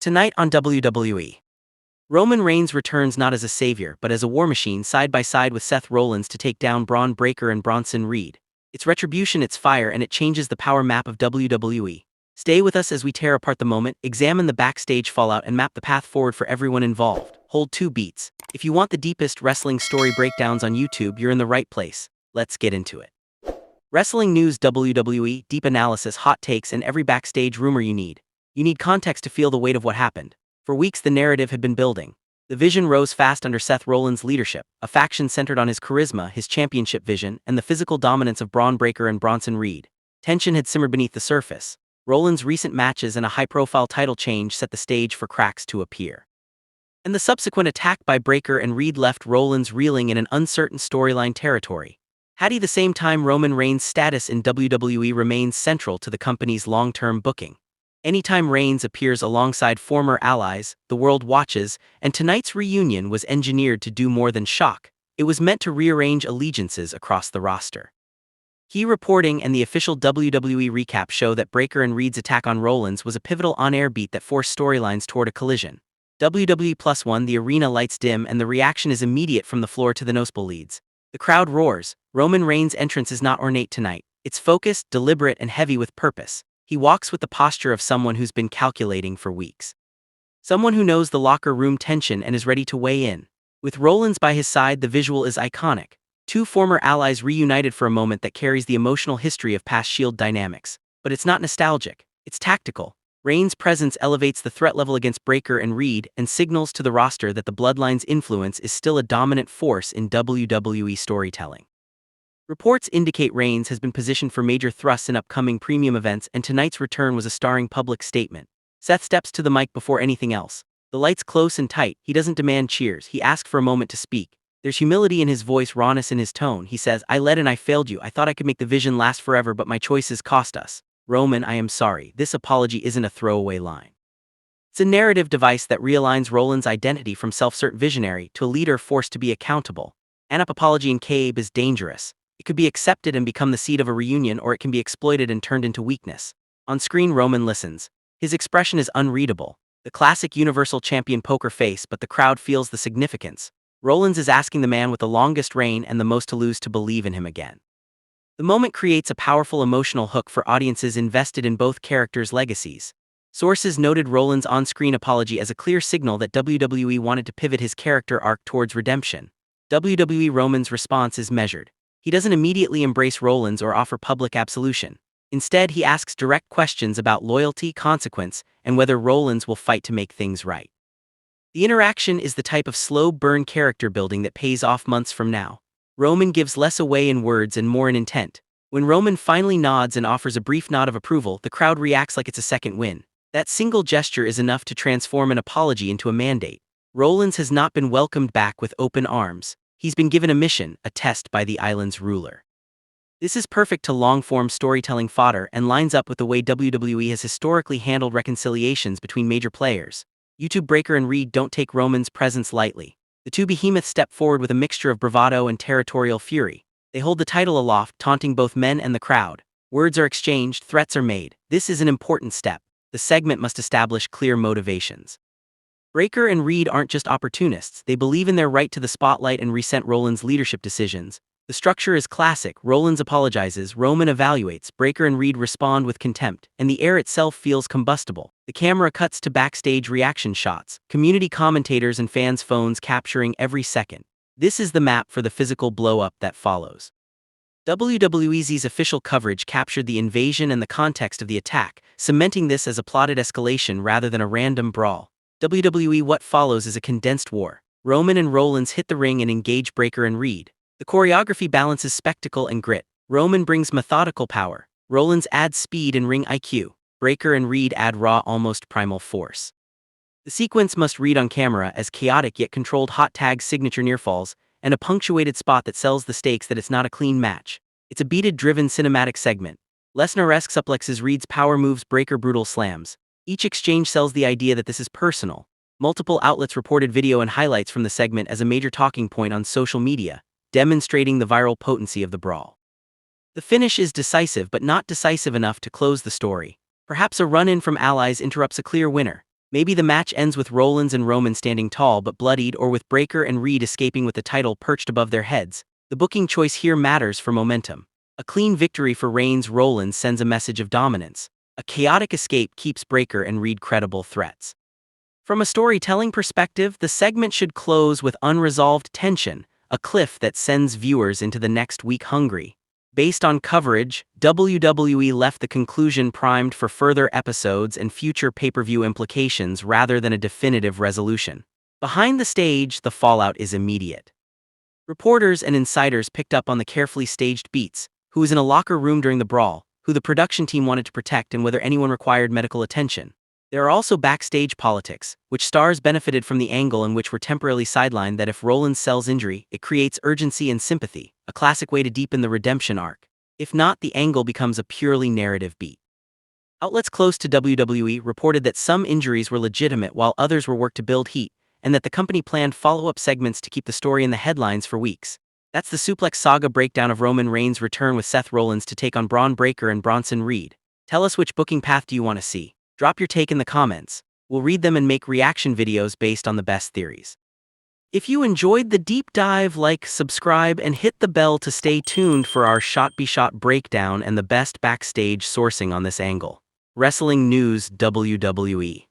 Tonight on WWE. Roman Reigns returns not as a savior but as a war machine side by side with Seth Rollins to take down Bron Breakker and Bronson Reed. It's retribution, it's fire, and it changes the power map of WWE. Stay with us as we tear apart the moment, examine the backstage fallout, and map the path forward for everyone involved. Hold 2 beats. If you want the deepest wrestling story breakdowns on YouTube, you're in the right place. Let's get into it. Wrestling News WWE, deep analysis, hot takes, and every backstage rumor you need. You need context to feel the weight of what happened. For weeks the narrative had been building. The Vision rose fast under Seth Rollins' leadership, a faction centered on his charisma, his championship vision, and the physical dominance of Bron Breakker and Bronson Reed. Tension had simmered beneath the surface. Rollins' recent matches and a high-profile title change set the stage for cracks to appear. And the subsequent attack by Breakker and Reed left Rollins reeling in an uncertain storyline territory. At the same time, Roman Reigns' status in WWE remains central to the company's long-term booking. Anytime Reigns appears alongside former allies, the world watches, and tonight's reunion was engineered to do more than shock. It was meant to rearrange allegiances across the roster. Key reporting and the official WWE recap show that Breakker and Reed's attack on Rollins was a pivotal on-air beat that forced storylines toward a collision. WWE +1, the arena lights dim and the reaction is immediate from the floor to the nosebleeds. The crowd roars. Roman Reigns' entrance is not ornate tonight. It's focused, deliberate, and heavy with purpose. He walks with the posture of someone who's been calculating for weeks. Someone who knows the locker room tension and is ready to weigh in. With Rollins by his side, the visual is iconic. 2 former allies reunited for a moment that carries the emotional history of past Shield dynamics. But it's not nostalgic, it's tactical. Reigns' presence elevates the threat level against Breakker and Reed and signals to the roster that the Bloodline's influence is still a dominant force in WWE storytelling. Reports indicate Reigns has been positioned for major thrusts in upcoming premium events, and tonight's return was a starring public statement. Seth steps to the mic before anything else. The lights close and tight. He doesn't demand cheers, he asks for a moment to speak. There's humility in his voice, rawness in his tone. He says, "I led and I failed you. I thought I could make the Vision last forever, but my choices cost us. Roman, I am sorry." This apology isn't a throwaway line. It's a narrative device that realigns Rollins' identity from self-certain visionary to a leader forced to be accountable. An apology in Cabe is dangerous. It could be accepted and become the seed of a reunion, or it can be exploited and turned into weakness. On screen, Roman listens. His expression is unreadable. The classic Universal Champion poker face, but the crowd feels the significance. Rollins is asking the man with the longest reign and the most to lose to believe in him again. The moment creates a powerful emotional hook for audiences invested in both characters' legacies. Sources noted Rollins' on-screen apology as a clear signal that WWE wanted to pivot his character arc towards redemption. WWE Roman's response is measured. He doesn't immediately embrace Rollins or offer public absolution. Instead, he asks direct questions about loyalty, consequence, and whether Rollins will fight to make things right. The interaction is the type of slow-burn character building that pays off months from now. Roman gives less away in words and more in intent. When Roman finally nods and offers a brief nod of approval, the crowd reacts like it's a second win. That single gesture is enough to transform an apology into a mandate. Rollins has not been welcomed back with open arms. He's been given a mission, a test by the island's ruler. This is perfect to long-form storytelling fodder and lines up with the way WWE has historically handled reconciliations between major players. YouTube Breakker and Reed don't take Roman's presence lightly. The 2 behemoths step forward with a mixture of bravado and territorial fury. They hold the title aloft, taunting both men and the crowd. Words are exchanged, threats are made. This is an important step. The segment must establish clear motivations. Breakker and Reed aren't just opportunists, they believe in their right to the spotlight and resent Rollins' leadership decisions. The structure is classic. Rollins apologizes, Roman evaluates, Breakker and Reed respond with contempt, and the air itself feels combustible. The camera cuts to backstage reaction shots, community commentators and fans' phones capturing every second. This is the map for the physical blow-up that follows. WWE's official coverage captured the invasion and the context of the attack, cementing this as a plotted escalation rather than a random brawl. WWE What follows is a condensed war. Roman and Rollins hit the ring and engage Breakker and Reed. The choreography balances spectacle and grit. Roman brings methodical power. Rollins adds speed and ring IQ. Breakker and Reed add raw, almost primal force. The sequence must read on camera as chaotic yet controlled hot tag signature nearfalls, and a punctuated spot that sells the stakes that it's not a clean match. It's a beaded-driven cinematic segment. Lesnar-esque suplexes, Reed's power moves, Breakker brutal slams. Each exchange sells the idea that this is personal. Multiple outlets reported video and highlights from the segment as a major talking point on social media, demonstrating the viral potency of the brawl. The finish is decisive but not decisive enough to close the story. Perhaps a run-in from allies interrupts a clear winner. Maybe the match ends with Rollins and Roman standing tall but bloodied, or with Breakker and Reed escaping with the title perched above their heads. The booking choice here matters for momentum. A clean victory for Reigns Rollins sends a message of dominance. A chaotic escape keeps Breakker and Reed credible threats. From a storytelling perspective, the segment should close with unresolved tension, a cliff that sends viewers into the next week hungry. Based on coverage, WWE left the conclusion primed for further episodes and future pay-per-view implications rather than a definitive resolution. Behind the stage, the fallout is immediate. Reporters and insiders picked up on the carefully staged beats, who was in a locker room during the brawl, who the production team wanted to protect, and whether anyone required medical attention. There are also backstage politics, which stars benefited from the angle and which were temporarily sidelined. That if Rollins sells injury, it creates urgency and sympathy, a classic way to deepen the redemption arc. If not, the angle becomes a purely narrative beat. Outlets close to WWE reported that some injuries were legitimate while others were worked to build heat, and that the company planned follow-up segments to keep the story in the headlines for weeks. That's the Suplex Saga breakdown of Roman Reigns' return with Seth Rollins to take on Bron Breakker and Bronson Reed. Tell us, which booking path do you want to see? Drop your take in the comments. We'll read them and make reaction videos based on the best theories. If you enjoyed the deep dive, like, subscribe, and hit the bell to stay tuned for our shot-by-shot breakdown and the best backstage sourcing on this angle. Wrestling News WWE.